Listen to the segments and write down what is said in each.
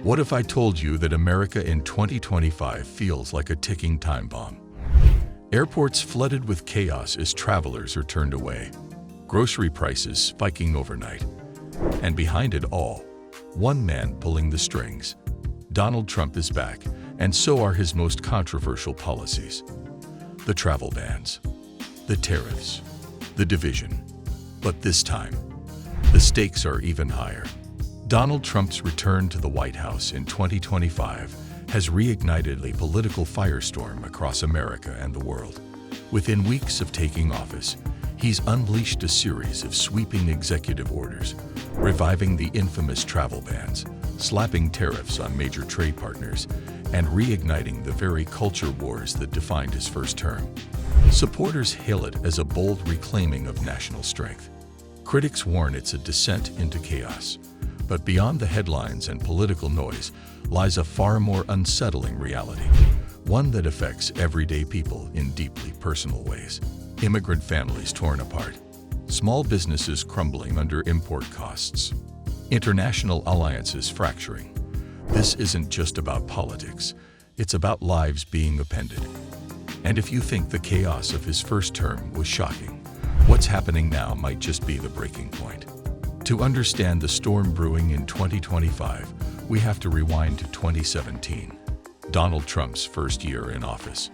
What if I told you that America in 2025 feels like a ticking time bomb? Airports flooded with chaos as travelers are turned away, grocery prices spiking overnight, and behind it all, one man pulling the strings. Donald Trump is back, and so are his most controversial policies. The travel bans, the tariffs, the division. But this time, the stakes are even higher. Donald Trump's return to the White House in 2025 has reignited a political firestorm across America and the world. Within weeks of taking office, he's unleashed a series of sweeping executive orders, reviving the infamous travel bans, slapping tariffs on major trade partners, and reigniting the very culture wars that defined his first term. Supporters hail it as a bold reclaiming of national strength. Critics warn it's a descent into chaos. But beyond the headlines and political noise lies a far more unsettling reality, one that affects everyday people in deeply personal ways. Immigrant families torn apart, small businesses crumbling under import costs, international alliances fracturing. This isn't just about politics, it's about lives being upended. And if you think the chaos of his first term was shocking, what's happening now might just be the breaking point. To understand the storm brewing in 2025, we have to rewind to 2017, Donald Trump's first year in office.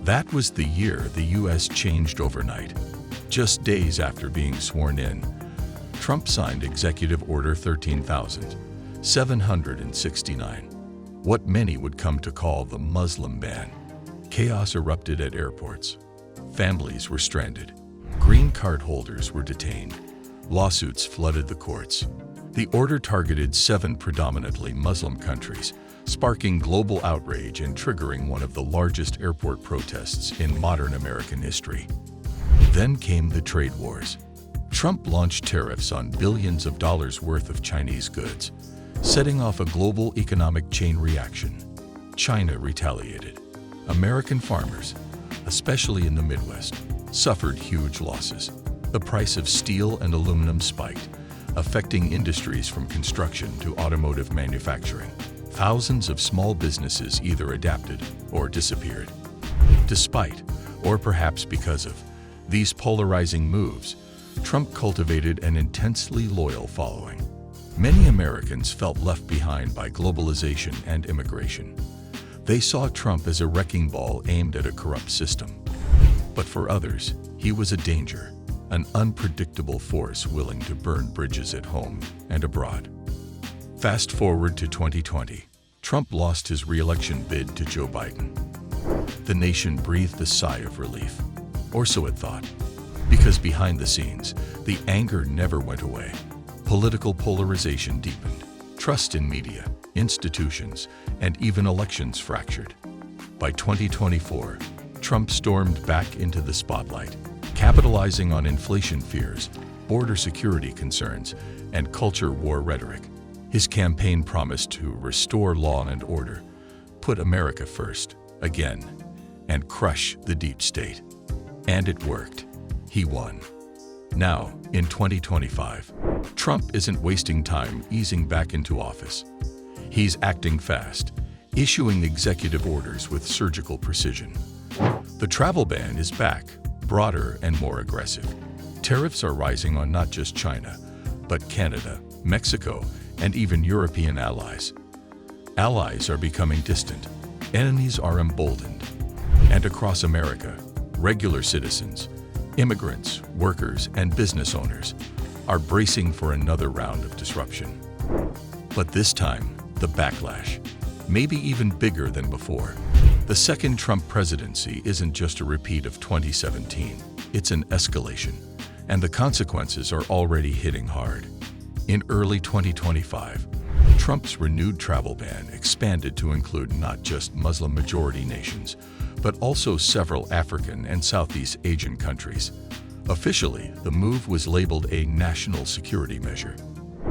That was the year the U.S. changed overnight. Just days after being sworn in, Trump signed Executive Order 13,769, what many would come to call the Muslim ban. Chaos erupted at airports. Families were stranded. Green card holders were detained. Lawsuits flooded the courts. The order targeted 7 predominantly Muslim countries, sparking global outrage and triggering one of the largest airport protests in modern American history. Then came the trade wars. Trump launched tariffs on billions of dollars worth of Chinese goods, setting off a global economic chain reaction. China retaliated. American farmers, especially in the Midwest, suffered huge losses. The price of steel and aluminum spiked, affecting industries from construction to automotive manufacturing. Thousands of small businesses either adapted or disappeared. Despite, or perhaps because of, these polarizing moves, Trump cultivated an intensely loyal following. Many Americans felt left behind by globalization and immigration. They saw Trump as a wrecking ball aimed at a corrupt system. But for others, he was a danger, an unpredictable force willing to burn bridges at home and abroad. Fast forward to 2020, Trump lost his re-election bid to Joe Biden. The nation breathed a sigh of relief, or so it thought, because behind the scenes, the anger never went away. Political polarization deepened, trust in media, institutions, and even elections fractured. By 2024, Trump stormed back into the spotlight, capitalizing on inflation fears, border security concerns, and culture war rhetoric. His campaign promised to restore law and order, put America first, again, and crush the deep state. And it worked. He won. Now, in 2025, Trump isn't wasting time easing back into office. He's acting fast, issuing executive orders with surgical precision. The travel ban is back, broader and more aggressive. Tariffs are rising on not just China, but Canada, Mexico, and even European allies. Allies are becoming distant. Enemies are emboldened. And across America, regular citizens, immigrants, workers, and business owners are bracing for another round of disruption. But this time, the backlash, maybe even bigger than before. The second Trump presidency isn't just a repeat of 2017, it's an escalation, and the consequences are already hitting hard. In early 2025, Trump's renewed travel ban expanded to include not just Muslim-majority nations, but also several African and Southeast Asian countries. Officially, the move was labeled a national security measure.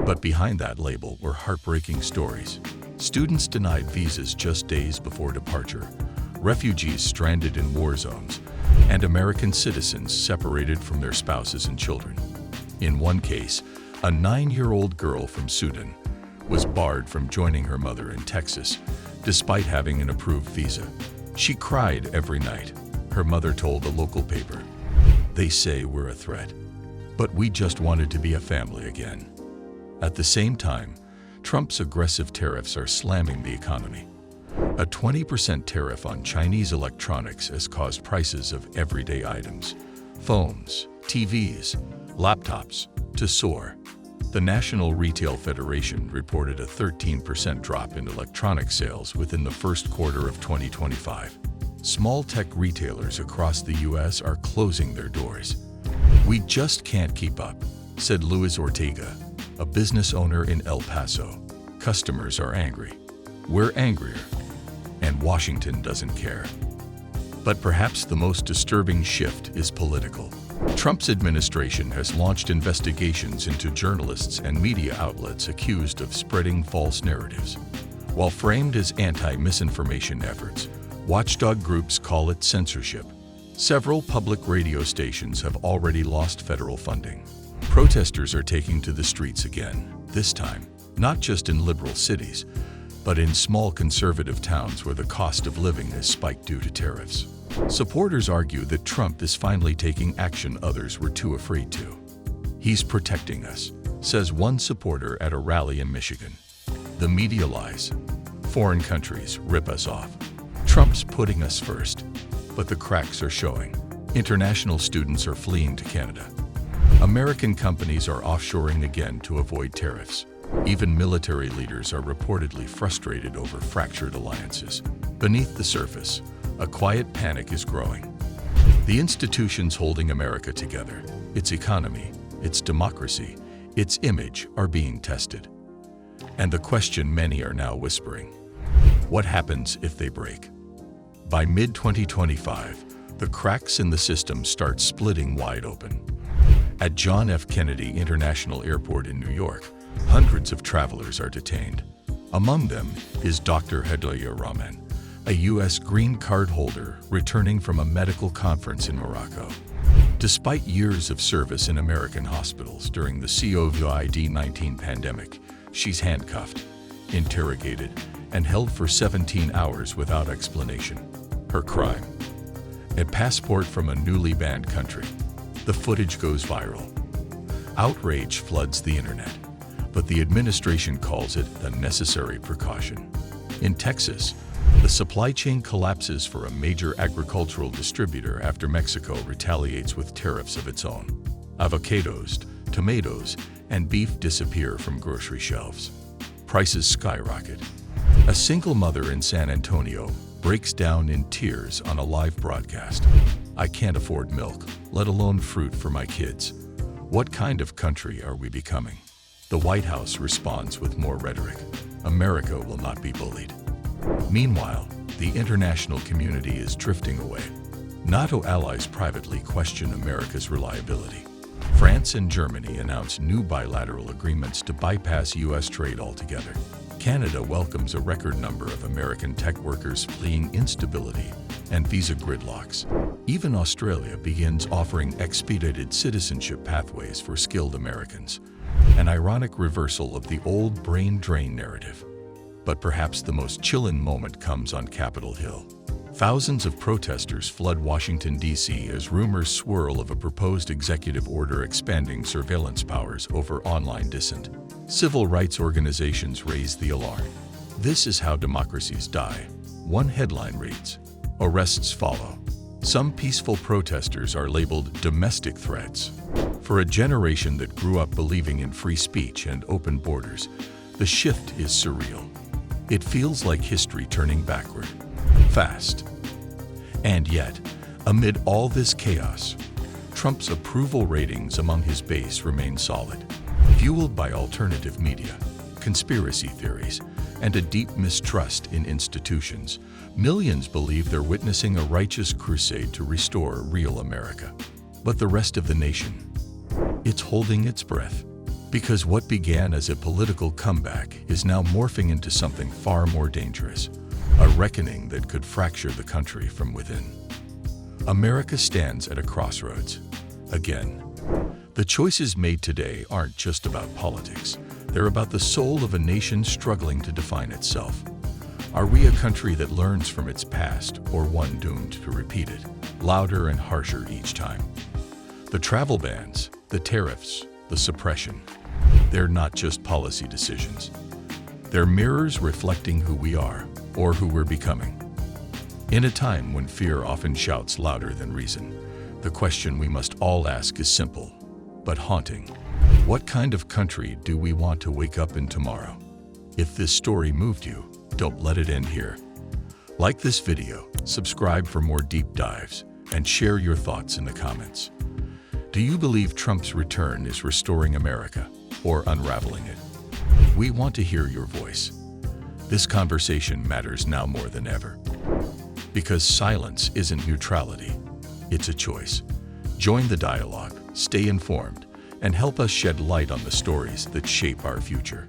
But behind that label were heartbreaking stories. Students denied visas just days before departure, refugees stranded in war zones, and American citizens separated from their spouses and children. In one case, a 9-year-old girl from Sudan was barred from joining her mother in Texas, despite having an approved visa. She cried every night, her mother told a local paper. They say we're a threat, but we just wanted to be a family again. At the same time, Trump's aggressive tariffs are slamming the economy. A 20% tariff on Chinese electronics has caused prices of everyday items, phones, TVs, laptops, to soar. The National Retail Federation reported a 13% drop in electronic sales within the first quarter of 2025. Small tech retailers across the U.S. are closing their doors. We just can't keep up, said Luis Ortega, a business owner in El Paso. Customers are angry. We're angrier. And Washington doesn't care. But perhaps the most disturbing shift is political. Trump's administration has launched investigations into journalists and media outlets accused of spreading false narratives. While framed as anti-misinformation efforts, watchdog groups call it censorship. Several public radio stations have already lost federal funding. Protesters are taking to the streets again, this time not just in liberal cities, but in small conservative towns where the cost of living has spiked due to tariffs. Supporters argue that Trump is finally taking action others were too afraid to. He's protecting us, says one supporter at a rally in Michigan. The media lies. Foreign countries rip us off. Trump's putting us first, but the cracks are showing. International students are fleeing to Canada. American companies are offshoring again to avoid tariffs. Even military leaders are reportedly frustrated over fractured alliances. Beneath the surface, a quiet panic is growing. The institutions holding America together, its economy, its democracy, its image are being tested. And the question many are now whispering: what happens if they break? By mid-2025, the cracks in the system start splitting wide open. At John F. Kennedy International Airport in New York, hundreds of travelers are detained. Among them is Dr. Hedaya Rahman, a U.S. green card holder returning from a medical conference in Morocco. Despite years of service in American hospitals during the COVID-19 pandemic, she's handcuffed, interrogated, and held for 17 hours without explanation. Her crime: a passport from a newly banned country. The footage goes viral. Outrage floods the internet, but the administration calls it a necessary precaution. In Texas, the supply chain collapses for a major agricultural distributor after Mexico retaliates with tariffs of its own. Avocados, tomatoes, and beef disappear from grocery shelves. Prices skyrocket. A single mother in San Antonio breaks down in tears on a live broadcast. I can't afford milk, let alone fruit for my kids. What kind of country are we becoming? The White House responds with more rhetoric. America will not be bullied. Meanwhile, the international community is drifting away. NATO allies privately question America's reliability. France and Germany announce new bilateral agreements to bypass U.S. trade altogether. Canada welcomes a record number of American tech workers fleeing instability and visa gridlocks. Even Australia begins offering expedited citizenship pathways for skilled Americans, an ironic reversal of the old brain drain narrative. But perhaps the most chilling moment comes on Capitol Hill. Thousands of protesters flood Washington, D.C. as rumors swirl of a proposed executive order expanding surveillance powers over online dissent. Civil rights organizations raise the alarm. This is how democracies die. One headline reads, "Arrests follow." Some peaceful protesters are labeled domestic threats. For a generation that grew up believing in free speech and open borders, the shift is surreal. It feels like history turning backward, fast. And yet, amid all this chaos, Trump's approval ratings among his base remain solid. Fueled by alternative media, conspiracy theories, and a deep mistrust in institutions, millions believe they're witnessing a righteous crusade to restore real America. But the rest of the nation, it's holding its breath. Because what began as a political comeback is now morphing into something far more dangerous, a reckoning that could fracture the country from within. America stands at a crossroads. Again, the choices made today aren't just about politics. They're about the soul of a nation struggling to define itself. Are we a country that learns from its past, or one doomed to repeat it, louder and harsher each time? The travel bans, the tariffs, the suppression, they're not just policy decisions. They're mirrors reflecting who we are, or who we're becoming. In a time when fear often shouts louder than reason, the question we must all ask is simple, but haunting. What kind of country do we want to wake up in tomorrow? If this story moved you, don't let it end here. Like this video, subscribe for more deep dives, and share your thoughts in the comments. Do you believe Trump's return is restoring America or unraveling it? We want to hear your voice. This conversation matters now more than ever. Because silence isn't neutrality, it's a choice. Join the dialogue, stay informed, and help us shed light on the stories that shape our future.